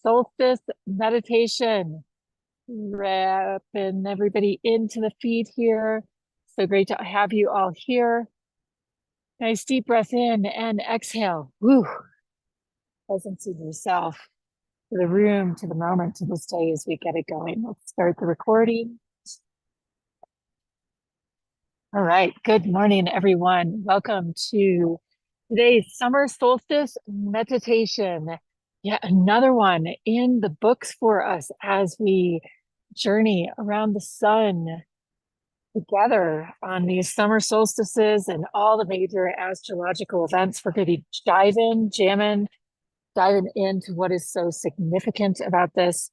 solstice meditation. Wrapping everybody into the feed here. So great to have you all here. Nice deep breath in and exhale. Woo. Presence of yourself, to the room, to the moment, to this day as we get it going. Let's start the recording. All right. Good morning, everyone. Welcome to today's summer solstice meditation. Yet another one in the books for us as we journey around the sun together on these summer solstices and all the major astrological events. We're going to be diving into what is so significant about this.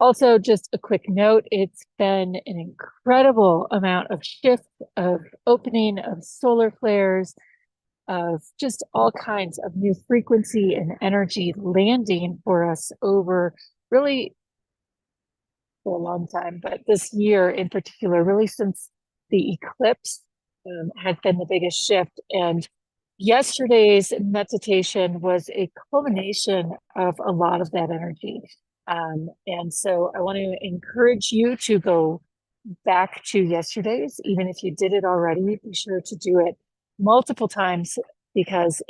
Also, just a quick note, it's been an incredible amount of shift, of opening, of solar flares, of just all kinds of new frequency and energy landing for us over really for a long time, but this year in particular, really since the eclipse has been the biggest shift. And yesterday's meditation was a culmination of a lot of that energy. And so I want to encourage you to go back to yesterday's, even if you did it already, be sure to do it multiple times because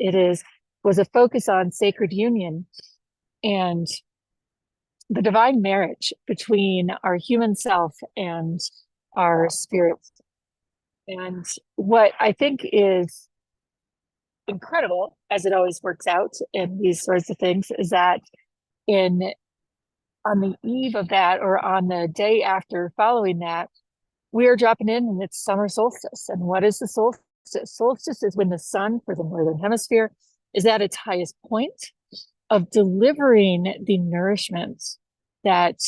was a focus on sacred union and the divine marriage between our human self and our spirit. And what I think is incredible, as it always works out in these sorts of things, is that on the eve of that, or on the day after following that, we are dropping in and it's summer solstice. And what is the solstice? Solstice is when the sun for the northern hemisphere is at its highest point of delivering the nourishment that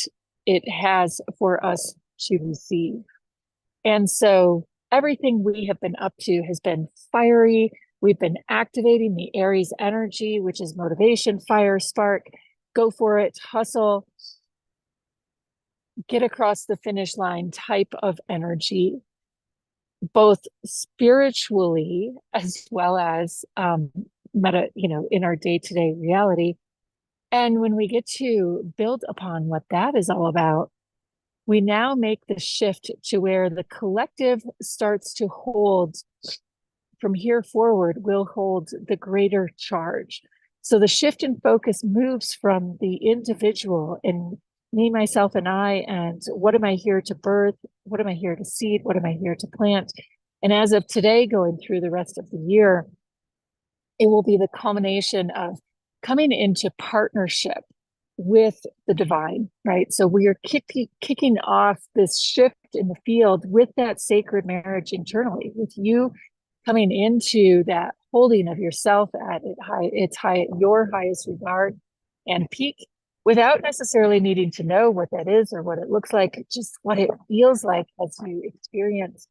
it has for us to receive. And so everything we have been up to has been fiery. We've been activating the Aries energy, which is motivation, fire, spark, go for it, hustle, get across the finish line type of energy, both spiritually as well as in our day-to-day reality. And when we get to build upon what that is all about, we now make the shift to where the collective starts to hold, from here forward, will hold the greater charge. So the shift in focus moves from the individual and me, myself, and I, and what am I here to birth? What am I here to seed? What am I here to plant? And as of today, going through the rest of the year, it will be the culmination of coming into partnership with the divine, right? So we are kicking off this shift in the field with that sacred marriage internally, with you coming into that holding of yourself at your highest regard and peak, without necessarily needing to know what that is or what it looks like, just what it feels like as you experience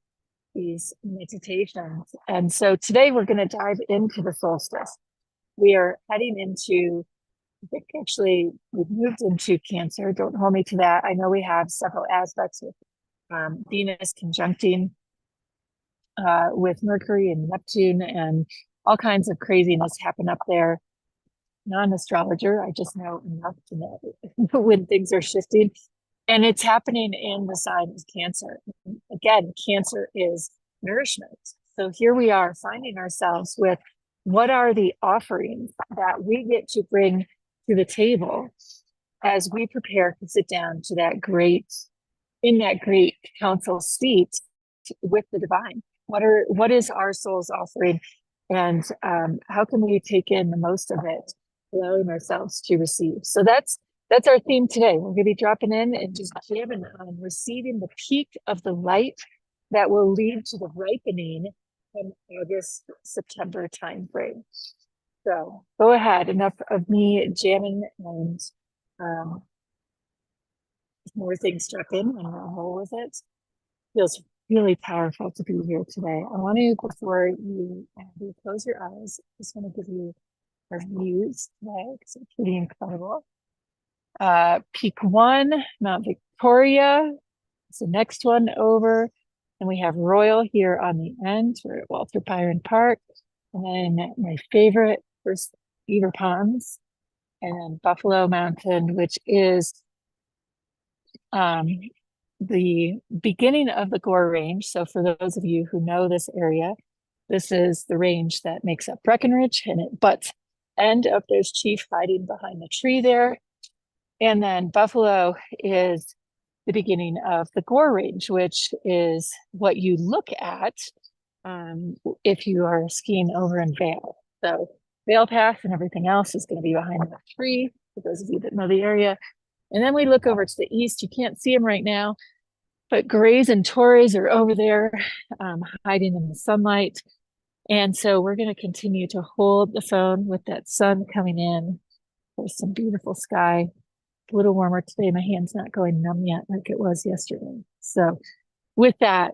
these meditations. And so today we're going to dive into the solstice. We are heading into, I think actually we've moved into Cancer. Don't hold me to that. I know we have several aspects with Venus conjuncting with Mercury and Neptune, and all kinds of craziness happen up there. Non-astrologer, I just know enough to know when things are shifting. And it's happening in the sign of Cancer. Again, Cancer is nourishment. So here we are finding ourselves with what are the offerings that we get to bring to the table as we prepare to sit down to that great council seat with the divine. What is our soul's offering, and how can we take in the most of it, allowing ourselves to receive? So that's our theme today. We're going to be dropping in and just jamming on receiving the peak of the light that will lead to the ripening in August, September timeframe. So go ahead. Enough of me jamming, and more things drop in and we'll roll with it. Feels really powerful to be here today. I want to, before you close your eyes, just want to give you our views today because it's pretty incredible. Peak 1, Mount Victoria. It's the next one over. And we have Royal here on the end. We're at Walter Byron Park. And then my favorite, First Beaver Ponds. and then Buffalo Mountain, which is um, the beginning of the Gore Range. So for those of you who know this area, this is the range that makes up Breckenridge, and it butts end up. There's Chief hiding behind the tree there. And then Buffalo is the beginning of the Gore Range, which is what you look at if you are skiing over in Vail. So Vail Pass and everything else is going to be behind the tree, for those of you that know the area. And then we look over to the east. You can't see them right now, but Grays and Torreys are over there hiding in the sunlight. And so we're going to continue to hold the phone with that sun coming in. There's some beautiful sky. A little warmer today. My hand's not going numb yet like it was yesterday. So with that,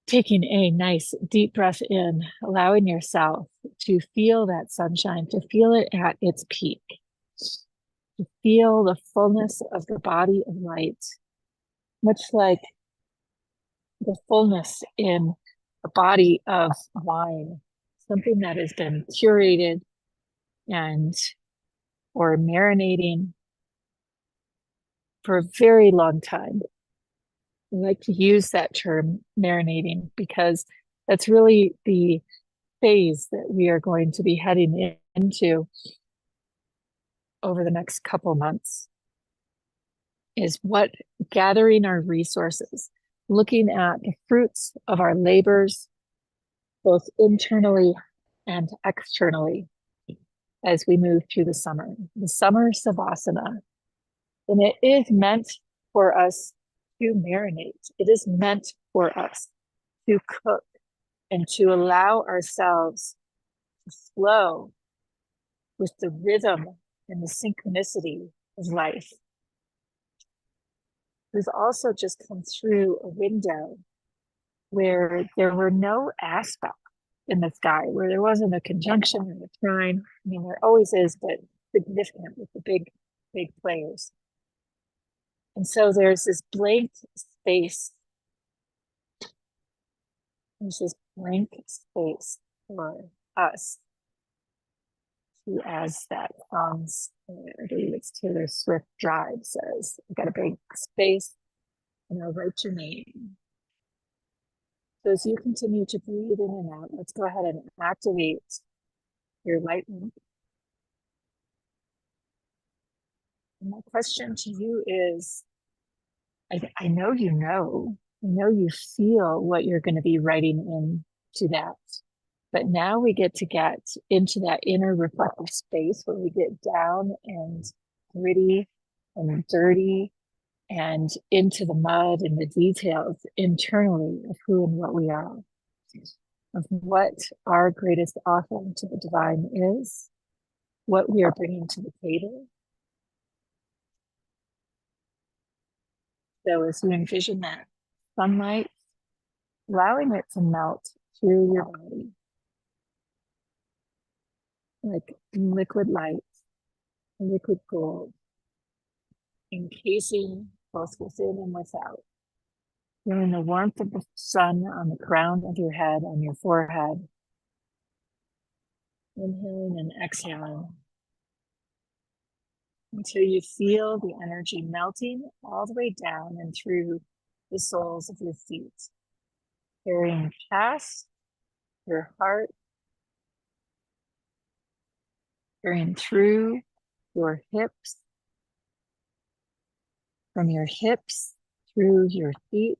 taking a nice deep breath in, allowing yourself to feel that sunshine, to feel it at its peak, to feel the fullness of the body of light, much like the fullness in a body of wine, something that has been curated and or marinating for a very long time. I like to use that term marinating because that's really the phase that we are going to be heading into over the next couple months, is what gathering our resources, looking at the fruits of our labors, both internally and externally, as we move through the summer savasana. And it is meant for us to marinate. It is meant for us to cook and to allow ourselves to flow with the rhythm and the synchronicity of life. We've also just come through a window where there were no aspects in the sky, where there wasn't a conjunction or a trine. I mean, there always is, but significant with the big players. And so there's this blank space. There's this blank space for us to, as that song's, I believe it's Taylor Swift Drive says, I've got a big space and I'll write your name. So as you continue to breathe in and out, let's go ahead and activate your light lamp. And my question to you is, I know you feel what you're going to be writing into that. But now we get to get into that inner reflective space where we get down and gritty and dirty and into the mud and the details internally of who and what we are, of what our greatest offering to the divine is, what we are bringing to the table. So as you envision that sunlight, allowing it to melt through your body like liquid light, liquid gold, encasing both within and without. Feeling the warmth of the sun on the crown of your head, on your forehead. Inhaling and exhaling until you feel the energy melting all the way down and through the soles of your feet, carrying past your heart, carrying through your hips, from your hips through your feet.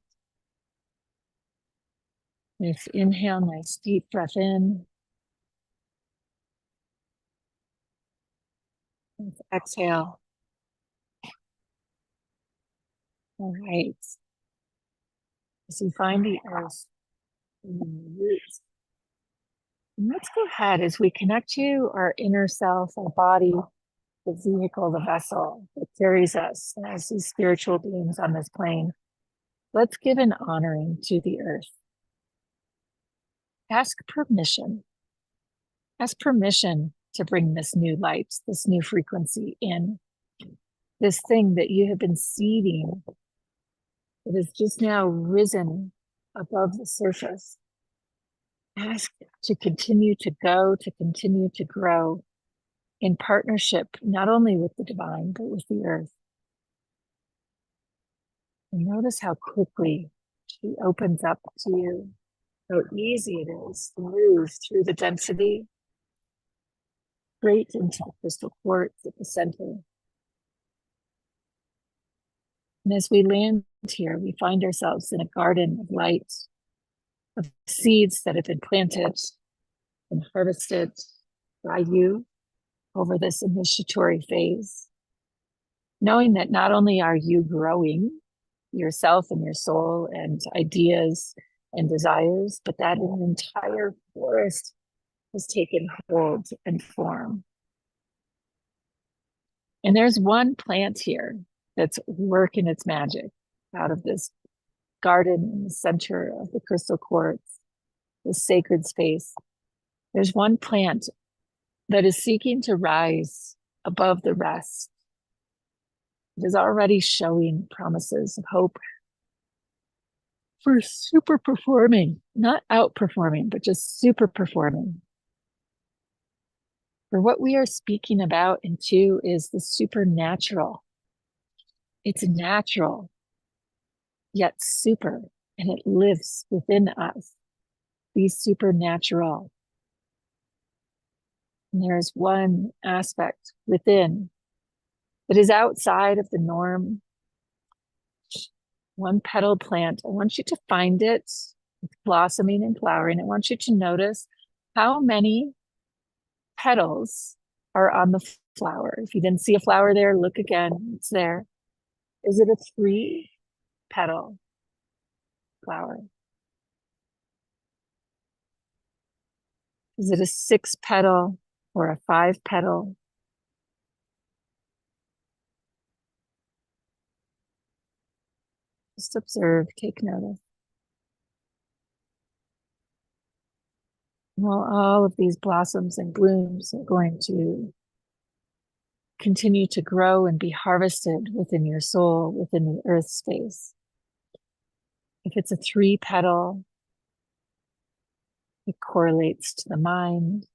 Nice inhale, nice deep breath in. Nice exhale. All right. As you find the earth in the roots, and let's go ahead as we connect to our inner self, our body, the vehicle, the vessel that carries us as these spiritual beings on this plane. Let's give an honoring to the earth. Ask permission. Ask permission to bring this new light, this new frequency in. This thing that you have been seeding that has just now risen above the surface. Ask to continue to go, to continue to grow, in partnership, not only with the divine, but with the earth. And notice how quickly she opens up to you, how easy it is to move through the density, straight into the crystal quartz at the center. And as we land here, we find ourselves in a garden of light, of seeds that have been planted and harvested by you over this initiatory phase. Knowing that not only are you growing yourself and your soul and ideas and desires, but that an entire forest has taken hold and form. And there's one plant here that's working its magic out of this garden in the center of the crystal quartz, this sacred space. There's one plant that is seeking to rise above the rest. It is already showing promises of hope for super performing, not outperforming, but just super performing. For what we are speaking about in two is the supernatural. It's natural, yet super, and it lives within us. Be supernatural. And there is one aspect within that is outside of the norm. One petal plant. I want you to find it. It's blossoming and flowering. I want you to notice how many petals are on the flower. If you didn't see a flower there, look again. It's there. Is it a 3-petal flower? Is it a 6-petal or a 5-petal? Just observe, take notice. Well, all of these blossoms and blooms are going to continue to grow and be harvested within your soul, within the earth space. If it's a 3-petal, it correlates to the mind.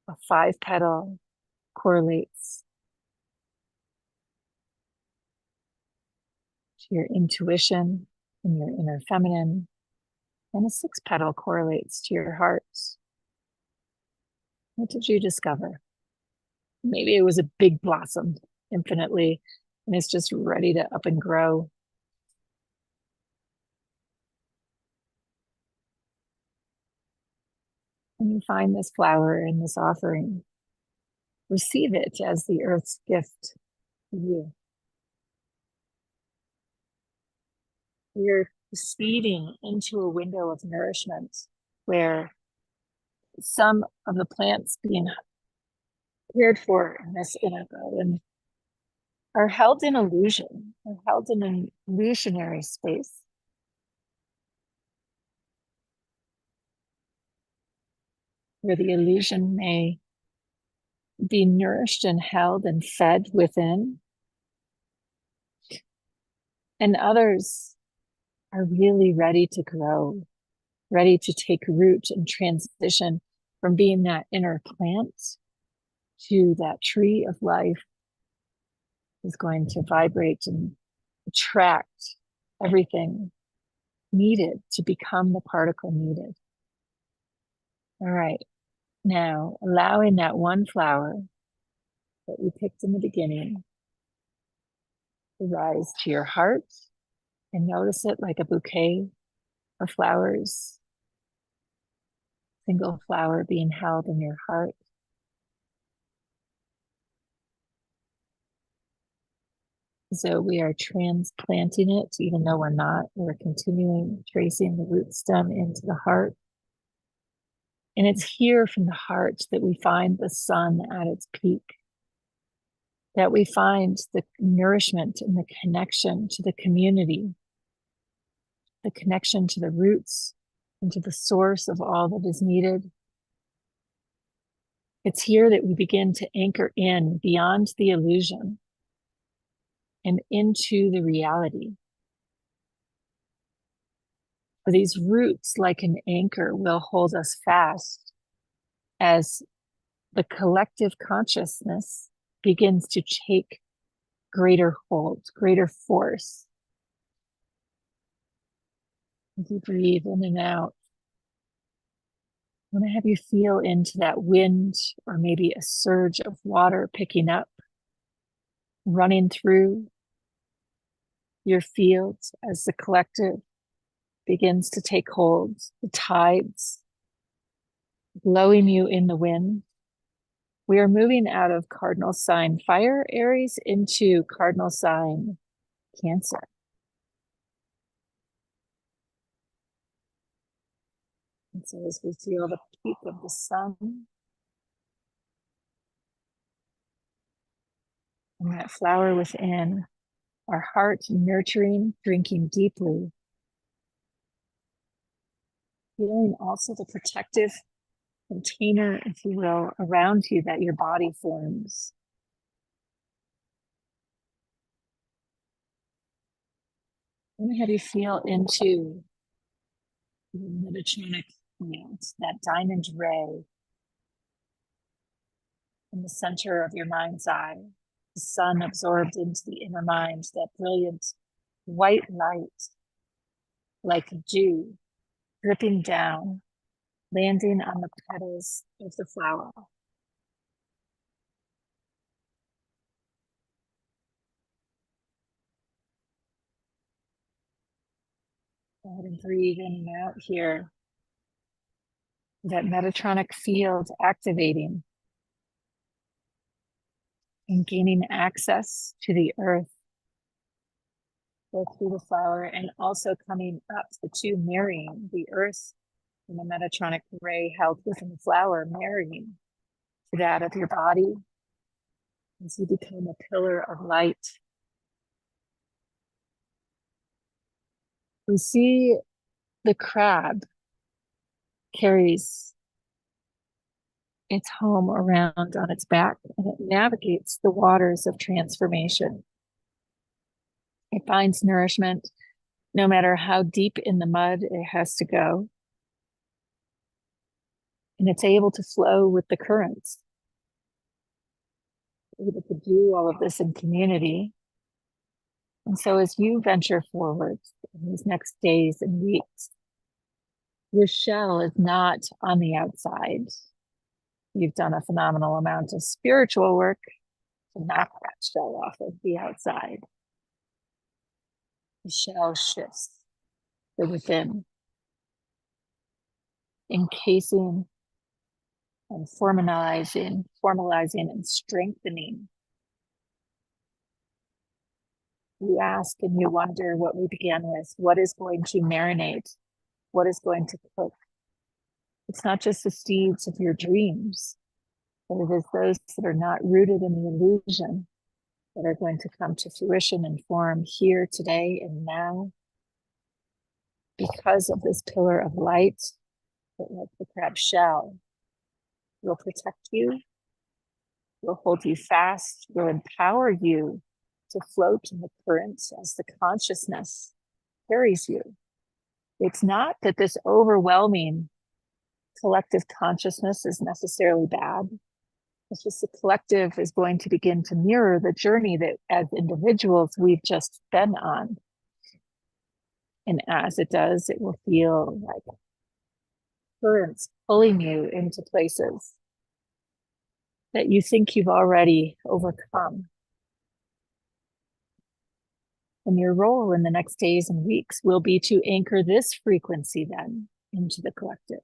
A 5-petal correlates to your intuition and your inner feminine. And a 6-petal correlates to your heart. What did you discover? Maybe it was a big blossom infinitely, and it's just ready to up and grow. When you find this flower in this offering, receive it as the earth's gift to you. You're feeding into a window of nourishment where some of the plants being cared for in this inner garden are held in illusion, are held in an illusionary space. Where the illusion may be nourished and held and fed within. And others are really ready to grow, ready to take root and transition from being that inner plant to that tree of life is going to vibrate and attract everything needed to become the particle needed. All right, now allowing that one flower that we picked in the beginning to rise to your heart and notice it like a bouquet of flowers, single flower being held in your heart. So we are transplanting it, even though we're not, we're continuing tracing the root stem into the heart. And it's here from the heart that we find the sun at its peak, that we find the nourishment and the connection to the community, the connection to the roots and to the source of all that is needed. It's here that we begin to anchor in beyond the illusion and into the reality. For these roots, like an anchor, will hold us fast as the collective consciousness begins to take greater hold, greater force. As you breathe in and out, I want to have you feel into that wind, or maybe a surge of water picking up, running through your fields as the collective begins to take hold, the tides blowing you in the wind. We are moving out of cardinal sign fire, Aries, into cardinal sign Cancer. And so as we feel the peak of the sun and that flower within, our heart nurturing, drinking deeply, feeling also the protective container, if you will, around you that your body forms. I'm going to have you feel into the Metatation field, that diamond ray in the center of your mind's eye, the sun absorbed into the inner mind, that brilliant white light like dew dripping down, landing on the petals of the flower. Go ahead and breathe in and out here. That Metatronic field activating and gaining access to the earth, both through the flower and also coming up, the two marrying, the earth and the Metatronic ray held within the flower, marrying to that of your body as you become a pillar of light. We see the crab carries its home around on its back, and it navigates the waters of transformation. It finds nourishment no matter how deep in the mud it has to go. And it's able to flow with the currents, able to do all of this in community. And so as you venture forward in these next days and weeks, your shell is not on the outside. You've done a phenomenal amount of spiritual work to knock that shell off of the outside. The shell shifts to within, encasing and formalizing and strengthening. You ask and you wonder what we began with. What is going to marinate? What is going to cook? It's not just the seeds of your dreams, but it is those that are not rooted in the illusion that are going to come to fruition and form here, today, and now. Because of this pillar of light that, like the crab shell, will protect you, will hold you fast, will empower you to float in the currents as the consciousness carries you. It's not that this overwhelming collective consciousness is necessarily bad. It's just the collective is going to begin to mirror the journey that as individuals we've just been on. And as it does, it will feel like currents pulling you into places that you think you've already overcome. And your role in the next days and weeks will be to anchor this frequency then into the collective.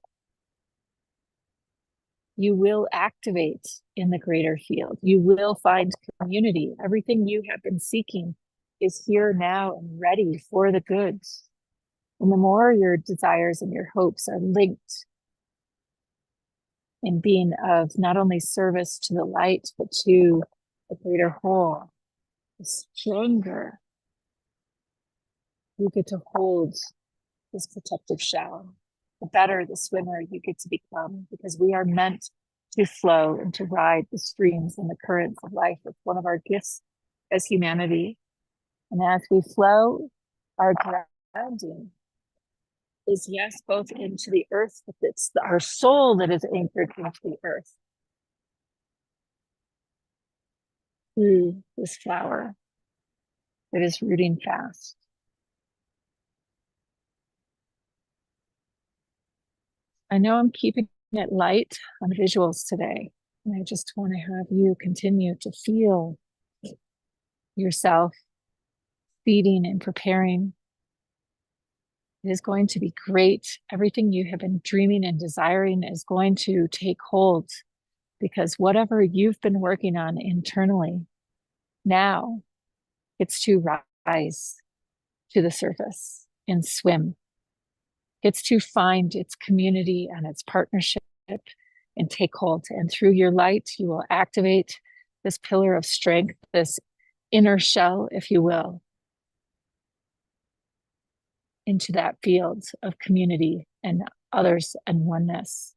You will activate in the greater field. You will find community. Everything you have been seeking is here now and ready for the goods. And the more your desires and your hopes are linked in being of not only service to the light, but to a greater whole, the stronger you get to hold this protective shell, the better the swimmer you get to become, because we are meant to flow and to ride the streams and the currents of life. It's one of our gifts as humanity. And as we flow, our grounding is, yes, both into the earth, but it's our soul that is anchored into the earth. through this flower that is rooting fast. I know I'm keeping it light on visuals today, and I just want to have you continue to feel yourself feeding and preparing. It is going to be great. Everything you have been dreaming and desiring is going to take hold, because whatever you've been working on internally now gets to rise to the surface and swim. Gets to find its community and its partnership and take hold. And through your light, you will activate this pillar of strength, this inner shell, if you will, into that field of community and others and oneness.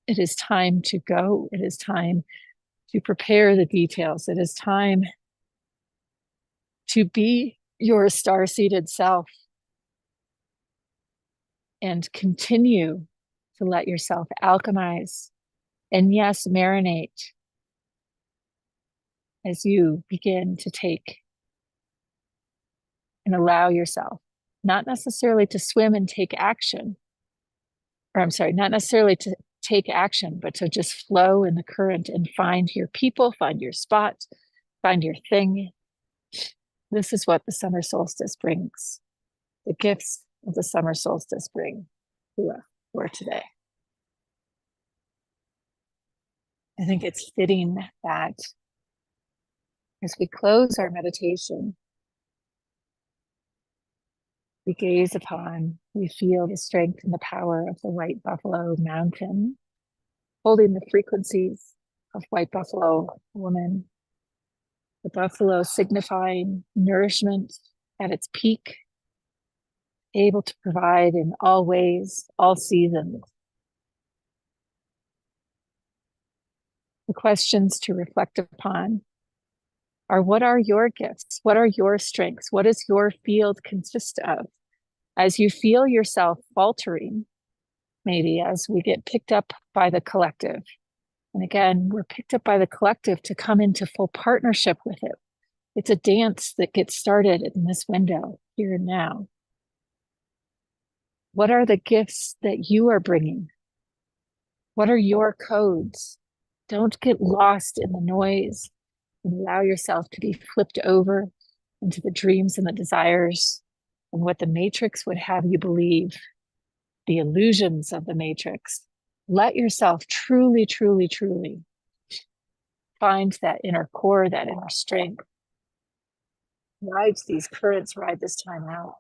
It is time to go. It is time to prepare the details. It is time to be your star-seated self and continue to let yourself alchemize and, yes, marinate as you begin to take and allow yourself, not necessarily to swim and take action, or I'm sorry, not necessarily to take action, but to just flow in the current and find your people, find your spot, find your thing. This is what the summer solstice brings. The gifts of the summer solstice bring to us for today. I think it's fitting that as we close our meditation, we gaze upon, we feel the strength and the power of the White Buffalo Mountain, holding the frequencies of White Buffalo Woman, the buffalo signifying nourishment at its peak, able to provide in all ways, all seasons. The questions to reflect upon are: what are your gifts? What are your strengths? What does your field consist of? As you feel yourself faltering, maybe as we get picked up by the collective. And again, we're picked up by the collective to come into full partnership with it. It's a dance that gets started in this window, here and now. What are the gifts that you are bringing? What are your codes? Don't get lost in the noise and allow yourself to be flipped over into the dreams and the desires and what the matrix would have you believe, the illusions of the matrix. Let yourself truly, truly, truly find that inner core, that inner strength. Ride these currents, ride this time out.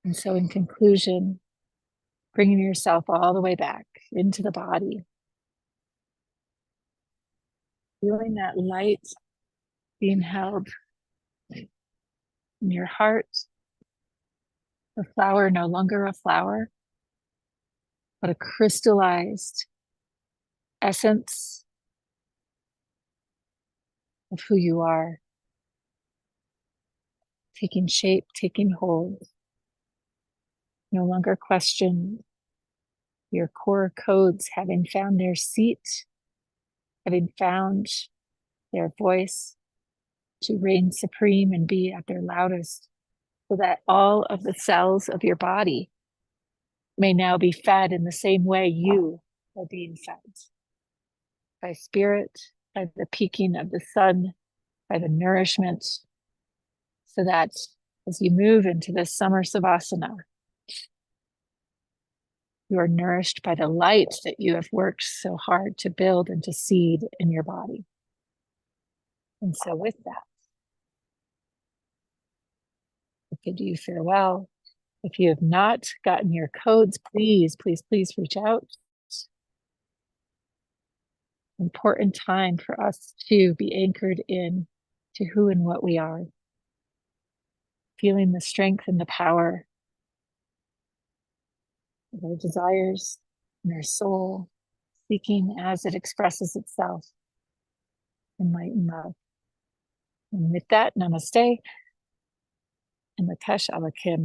And so in conclusion, bringing yourself all the way back into the body, feeling that light being held in your heart, the flower no longer a flower, but a crystallized essence of who you are, taking shape, taking hold, no longer questioned, your core codes having found their seat, having found their voice to reign supreme and be at their loudest, so that all of the cells of your body may now be fed in the same way you are being fed. By spirit, by the peaking of the sun, by the nourishment, so that as you move into this summer savasana, you are nourished by the light that you have worked so hard to build and to seed in your body. And so with that, I bid you farewell. If you have not gotten your codes, please, please, please reach out. Important time for us to be anchored in to who and what we are. Feeling the strength and the power of our desires and our soul, seeking as it expresses itself in light and love. And with that, namaste and Latesh Alakim.